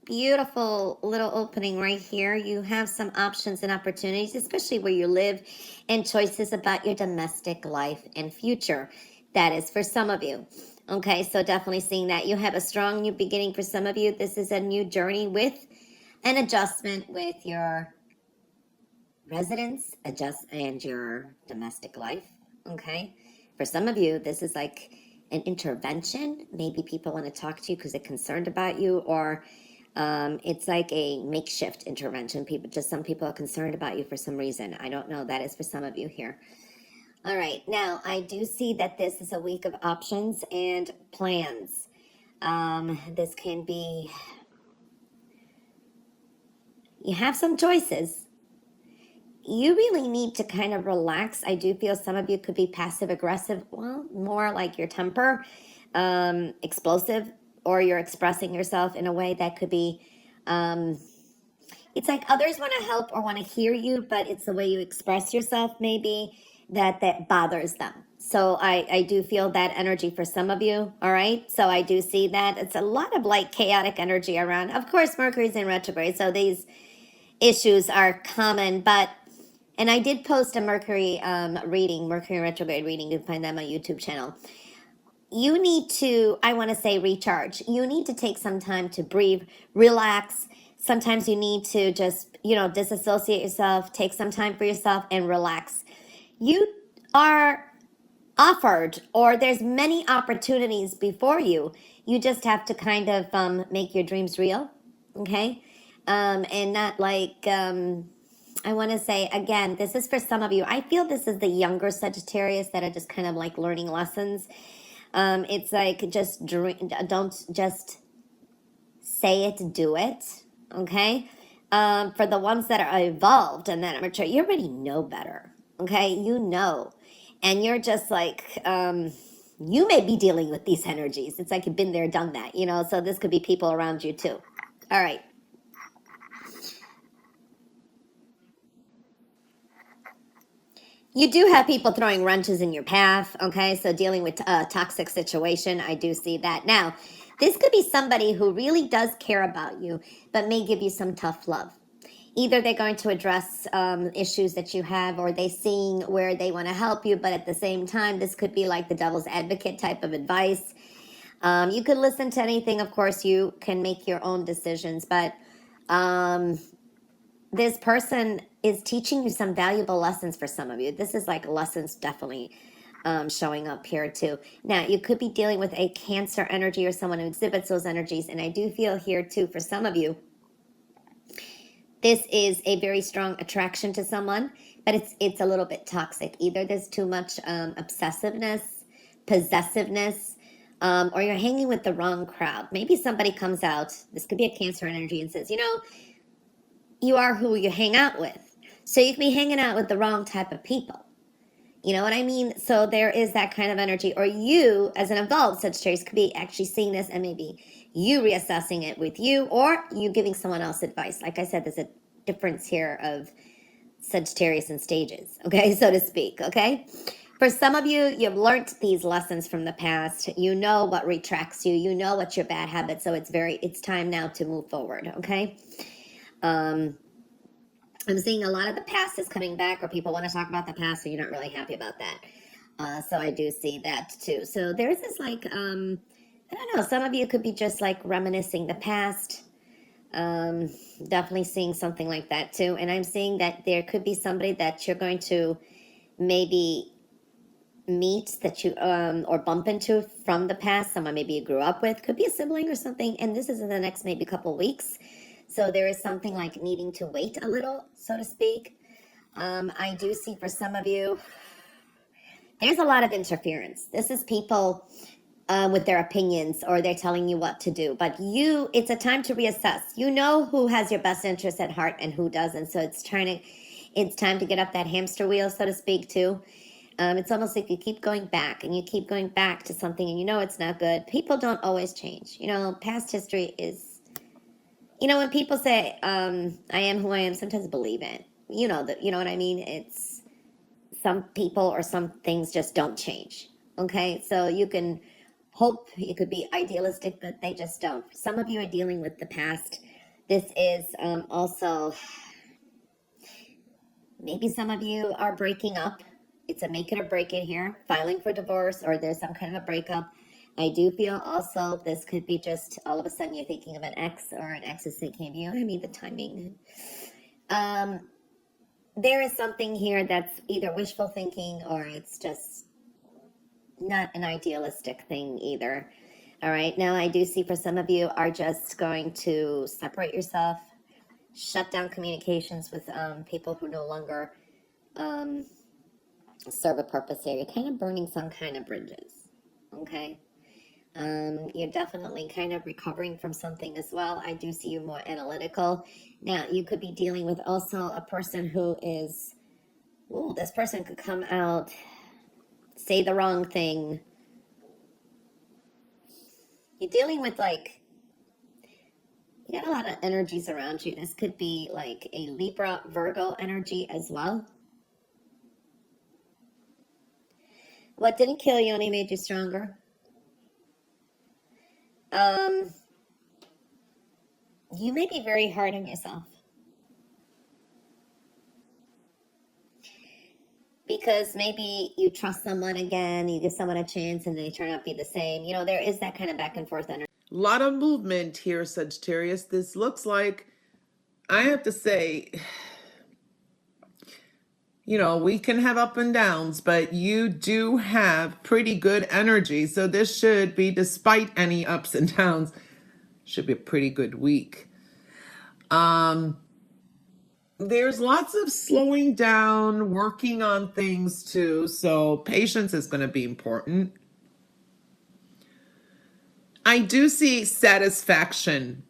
beautiful little opening right here. You have some options and opportunities, especially where you live, and choices about your domestic life and future. That is for some of you. Okay, so definitely seeing that. You have a strong new beginning for some of you. This is a new journey with an adjustment with your residence and your domestic life. Okay, for some of you, this is like an intervention. Maybe people want to talk to you because they're concerned about you, or it's like a makeshift intervention. Some people are concerned about you for some reason. I don't know. That is for some of you here. All right. Now, I do see that this is a week of options and plans. This can be, you have some choices. You really need to kind of relax. I do feel some of you could be passive aggressive, well, more like your temper, explosive, or you're expressing yourself in a way that could be, it's like others want to help or want to hear you, but it's the way you express yourself maybe that bothers them. So I do feel that energy for some of you. All right. So I do see that it's a lot of like chaotic energy around. Of course, Mercury's in retrograde, so these issues are common, but and I did post a Mercury reading, Mercury retrograde reading. You can find that on my YouTube channel. You need to, I want to say, recharge. You need to take some time to breathe, relax. Sometimes you need to just, disassociate yourself, take some time for yourself and relax. You are offered, or there's many opportunities before you. You just have to kind of make your dreams real, okay? And not like, I want to say, again, this is for some of you. I feel this is the younger Sagittarius that are just kind of like learning lessons. It's like just don't just say it, do it, okay? For the ones that are evolved and that are mature, you already know better, okay? You know. And you're just like, you may be dealing with these energies. It's like you've been there, done that, so this could be people around you too. All right. You do have people throwing wrenches in your path, okay? So dealing with a toxic situation, I do see that. Now, this could be somebody who really does care about you, but may give you some tough love. Either they're going to address issues that you have, or they seeing where they want to help you, but at the same time, this could be like the devil's advocate type of advice. You could listen to anything. Of course, you can make your own decisions, but this person is teaching you some valuable lessons for some of you. This is like lessons definitely showing up here too. Now, you could be dealing with a Cancer energy or someone who exhibits those energies. And I do feel here too, for some of you, this is a very strong attraction to someone, but it's a little bit toxic. Either there's too much obsessiveness, possessiveness, or you're hanging with the wrong crowd. Maybe somebody comes out, this could be a Cancer energy, and says, you are who you hang out with. So you could be hanging out with the wrong type of people. You know what I mean? So there is that kind of energy. Or you, as an evolved Sagittarius, could be actually seeing this and maybe you reassessing it with you, or you giving someone else advice. Like I said, there's a difference here of Sagittarius and stages, okay, so to speak, okay? For some of you, you've learned these lessons from the past. You know what retracts you. You know what's your bad habits. So it's time now to move forward, okay? I'm seeing a lot of the past is coming back, or people want to talk about the past, so you're not really happy about that. So I do see that too. So there's this like, I don't know, some of you could be just like reminiscing the past. Definitely seeing something like that too. And I'm seeing that there could be somebody that you're going to maybe meet that you or bump into from the past, someone maybe you grew up with, could be a sibling or something, and this is in the next maybe couple weeks. So there is something like needing to wait a little, so to speak. I do see for some of you, there's a lot of interference. This is people with their opinions, or they're telling you what to do. But it's a time to reassess. You know who has your best interest at heart and who doesn't. So it's time to get up that hamster wheel, so to speak, too. It's almost like you keep going back and you keep going back to something and it's not good. People don't always change. Past history is, when people say, I am who I am, sometimes believe it. You know what I mean? It's some people or some things just don't change. Okay. So you can hope, you could be idealistic, but they just don't. Some of you are dealing with the past. This is also, maybe some of you are breaking up. It's a make it or break it here, filing for divorce, or there's some kind of a breakup. I do feel also this could be just all of a sudden you're thinking of an ex, or an ex is thinking of you. I mean, the timing. There is something here that's either wishful thinking, or it's just not an idealistic thing either. All right. Now, I do see for some of you are just going to separate yourself, shut down communications with people who no longer serve a purpose here. You're kind of burning some kind of bridges. Okay. You're definitely kind of recovering from something as well. I do see you more analytical. Now, you could be dealing with also a person who is, ooh, this person could come out, say the wrong thing. You're dealing with like, you got a lot of energies around you. This could be like a Libra, Virgo energy as well. What didn't kill you only made you stronger. You may be very hard on yourself. Because maybe you trust someone again, you give someone a chance, and they turn out to be the same. You know, there is that kind of back and forth energy. A lot of movement here, Sagittarius. This looks like, I have to say, you know, we can have up and downs, but you do have pretty good energy. So this should be, despite any ups and downs, should be a pretty good week. There's lots of slowing down, working on things too. So patience is going to be important. I do see satisfaction.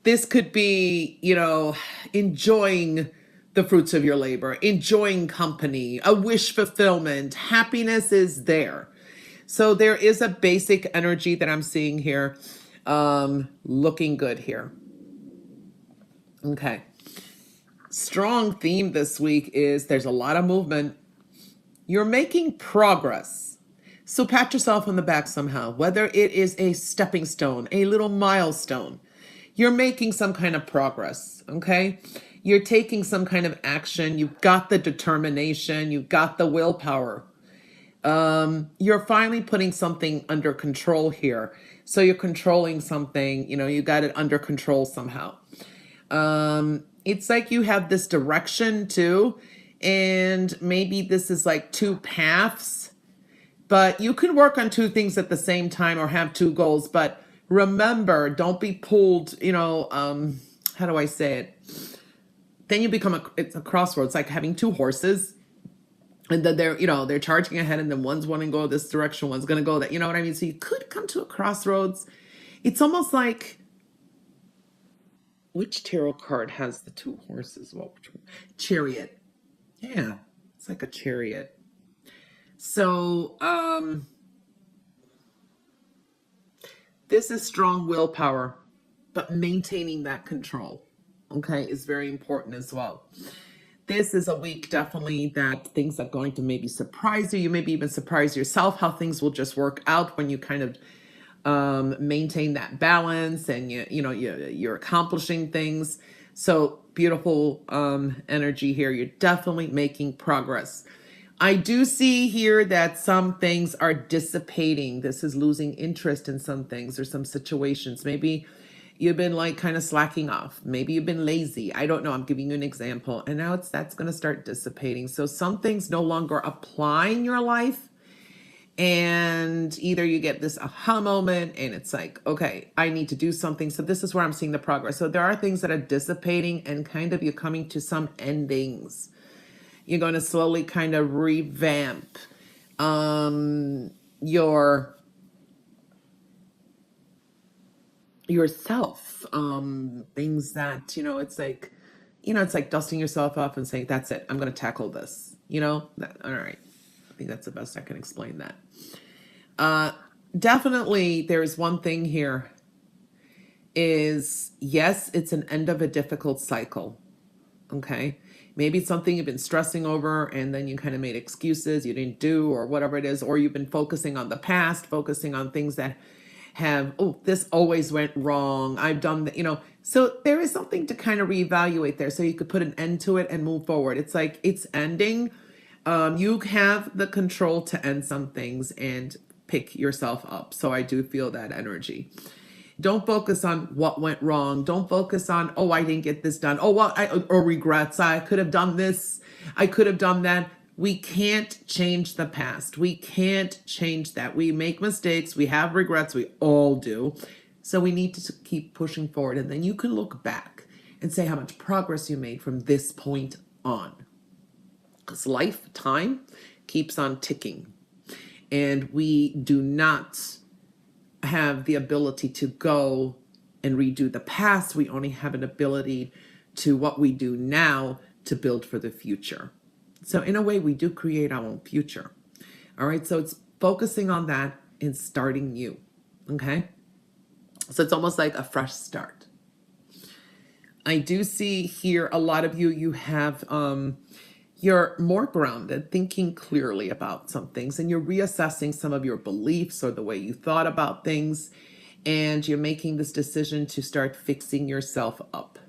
This could be, you know, enjoying the fruits of your labor, enjoying company, a wish fulfillment. Happiness is there. So there is a basic energy that I'm seeing here, looking good here. Okay. Strong theme this week is there's a lot of movement. You're making progress. So pat yourself on the back somehow, whether it is a stepping stone, a little milestone. You're making some kind of progress, okay? You're taking some kind of action. You've got the determination. You've got the willpower. You're finally putting something under control here. So you're controlling something, you know, you got it under control somehow. It's like you have this direction too, and maybe this is like two paths, but you can work on two things at the same time or have two goals. But remember, don't be pulled, you know, how do I say it? Then you become it's a crossroads, like having two horses, and then they're, you know, they're charging ahead, and then one's wanting to go this direction, one's going to go that, you know what I mean? So you could come to a crossroads. It's almost like, which tarot card has the two horses? Well, Chariot. Yeah, it's like a chariot. So, this is strong willpower, but maintaining that control, okay, is very important as well. This is a week definitely that things are going to maybe surprise you. You maybe even surprise yourself how things will just work out when you kind of maintain that balance, and you're accomplishing things. So beautiful energy here. You're definitely making progress. I do see here that some things are dissipating. This is losing interest in some things or some situations. Maybe you've been like kind of slacking off. Maybe you've been lazy. I don't know. I'm giving you an example. And now that's going to start dissipating. So some things no longer apply in your life. And either you get this aha moment and it's like, okay, I need to do something. So this is where I'm seeing the progress. So there are things that are dissipating and kind of you're coming to some endings. You're going to slowly kind of revamp yourself. Things that, it's like dusting yourself off and saying, that's it. I'm going to tackle this, all right. I think that's the best I can explain that. Definitely there's one thing here is, yes, it's an end of a difficult cycle. Okay. Maybe it's something you've been stressing over and then you kind of made excuses you didn't do or whatever it is, or you've been focusing on the past, focusing on things that have, oh, this always went wrong. I've done that, So there is something to kind of reevaluate there. So you could put an end to it and move forward. It's like it's ending. You have the control to end some things and pick yourself up. So I do feel that energy. Don't focus on what went wrong. Don't focus on, oh, I didn't get this done. Oh, well, or regrets. I could have done this. I could have done that. We can't change the past. We can't change that. We make mistakes. We have regrets. We all do. So we need to keep pushing forward. And then you can look back and say how much progress you made from this point on. Because life, time keeps on ticking. And we do not have the ability to go and redo the past. We only have an ability to what we do now to build for the future. So in a way, we do create our own future. All right. So it's focusing on that and starting new. Okay. So it's almost like a fresh start. I do see here a lot of you have, you're more grounded, thinking clearly about some things, and you're reassessing some of your beliefs or the way you thought about things, and you're making this decision to start fixing yourself up.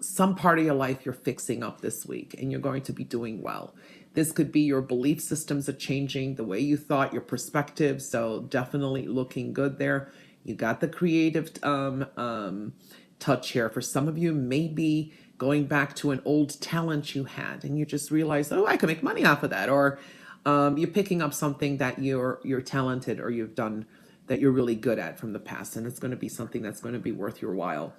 Some part of your life you're fixing up this week, and you're going to be doing well. This could be your belief systems are changing, the way you thought, your perspective. So definitely looking good there. You got the creative touch here. For some of you, maybe going back to an old talent you had, and you just realize, oh, I can make money off of that. Or you're picking up something that you're talented or you've done that you're really good at from the past, and it's going to be something that's going to be worth your while.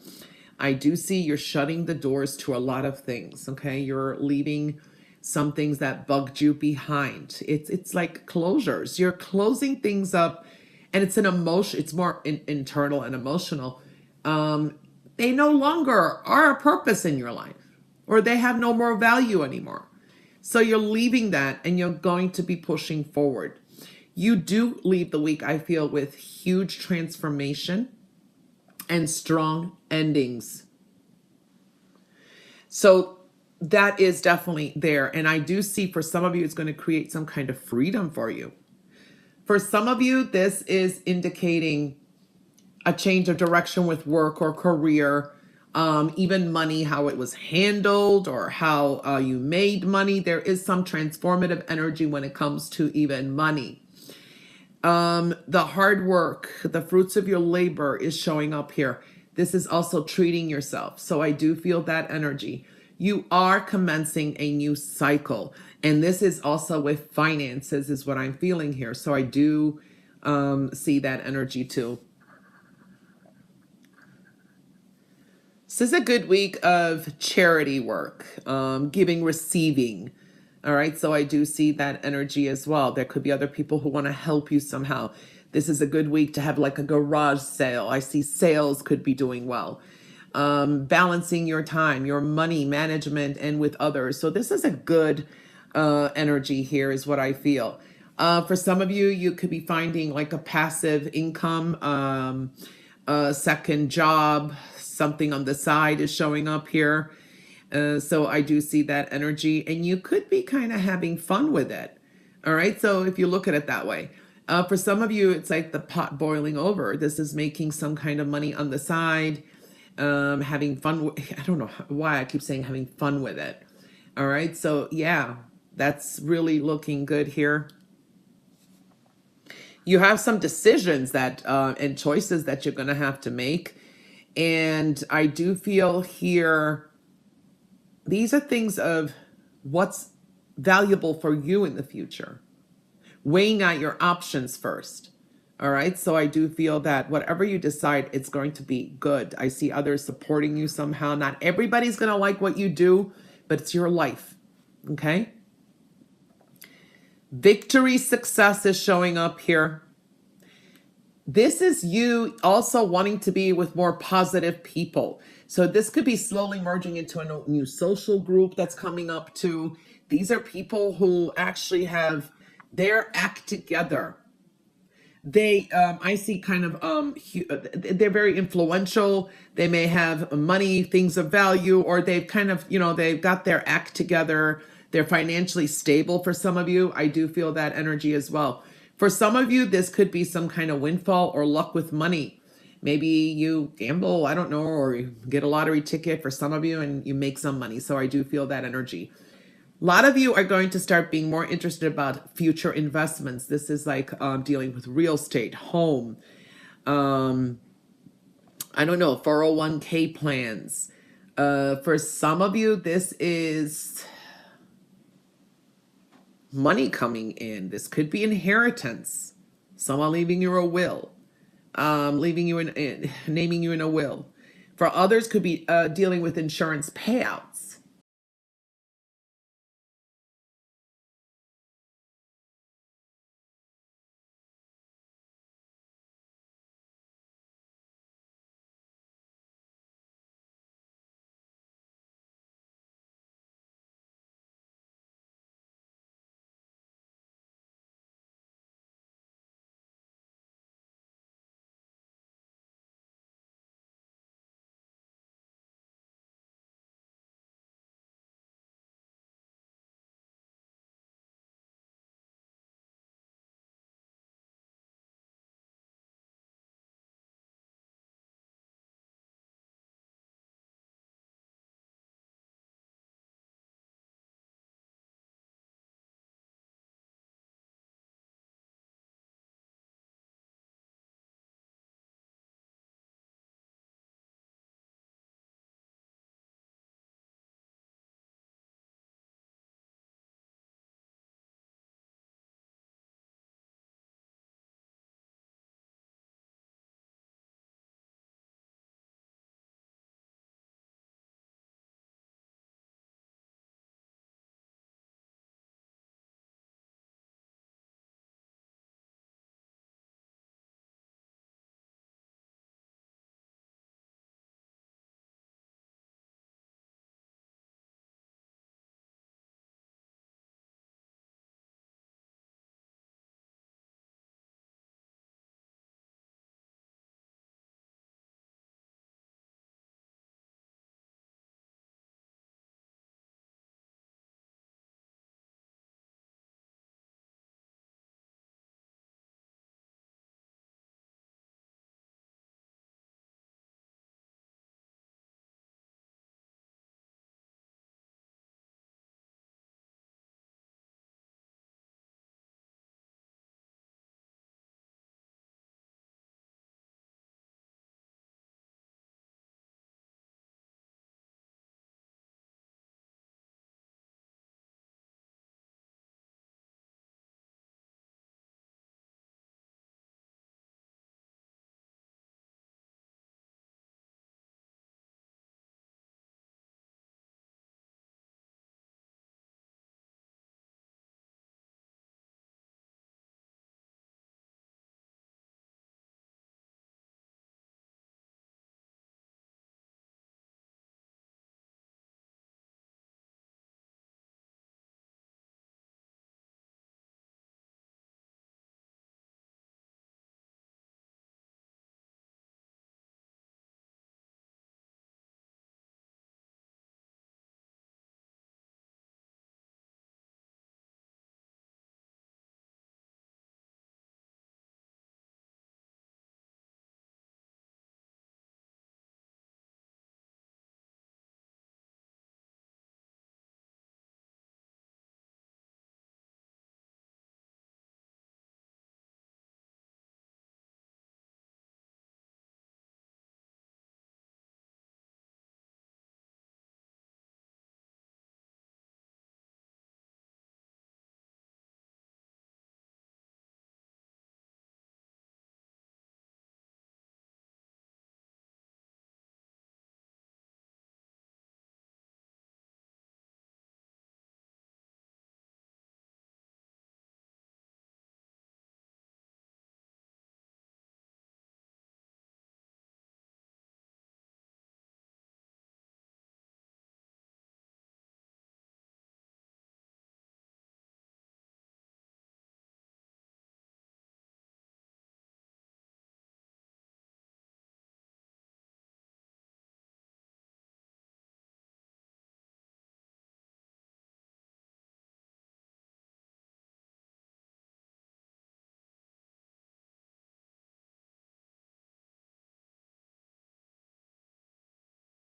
I do see you're shutting the doors to a lot of things. Okay, you're leaving some things that bugged you behind. It's like closures. You're closing things up, and it's an emotion. It's more internal and emotional. They no longer are a purpose in your life, or they have no more value anymore. So you're leaving that, and you're going to be pushing forward. You do leave the week, I feel, with huge transformation and strong endings. So that is definitely there. And I do see for some of you, it's going to create some kind of freedom for you. For some of you, this is indicating a change of direction with work or career, even money, how it was handled or how you made money. There is some transformative energy when it comes to even money. The hard work, the fruits of your labor is showing up here. This is also treating yourself. So I do feel that energy. You are commencing a new cycle. And this is also with finances is what I'm feeling here. So I do see that energy too. This is a good week of charity work, giving, receiving. All right. So I do see that energy as well. There could be other people who want to help you somehow. This is a good week to have like a garage sale. I see sales could be doing well. Balancing your time, your money management, and with others. So this is a good energy here is what I feel. For some of you, you could be finding like a passive income, a second job, something on the side is showing up here. So I do see that energy, and you could be kind of having fun with it. All right. So if you look at it that way, for some of you, it's like the pot boiling over. This is making some kind of money on the side, having fun. I don't know why I keep saying having fun with it. All right. So yeah, that's really looking good here. You have some decisions that and choices that you're going to have to make. And I do feel here, these are things of what's valuable for you in the future. Weighing out your options first. All right. So I do feel that whatever you decide, it's going to be good. I see others supporting you somehow. Not everybody's going to like what you do, but it's your life. Okay. Victory, success is showing up here. This is you also wanting to be with more positive people. So this could be slowly merging into a new social group that's coming up too. These are people who actually have their act together. They, I see kind of, they're very influential. They may have money, things of value, or they've kind of, they've got their act together. They're financially stable for some of you. I do feel that energy as well. For some of you, this could be some kind of windfall or luck with money. Maybe you gamble, I don't know, or you get a lottery ticket for some of you and you make some money. So I do feel that energy. A lot of you are going to start being more interested about future investments. This is like dealing with real estate, home, I don't know, 401k plans. For some of you, this is money coming in. This could be inheritance. Someone leaving you a will, leaving you naming you in a will. For others, could be dealing with insurance payouts.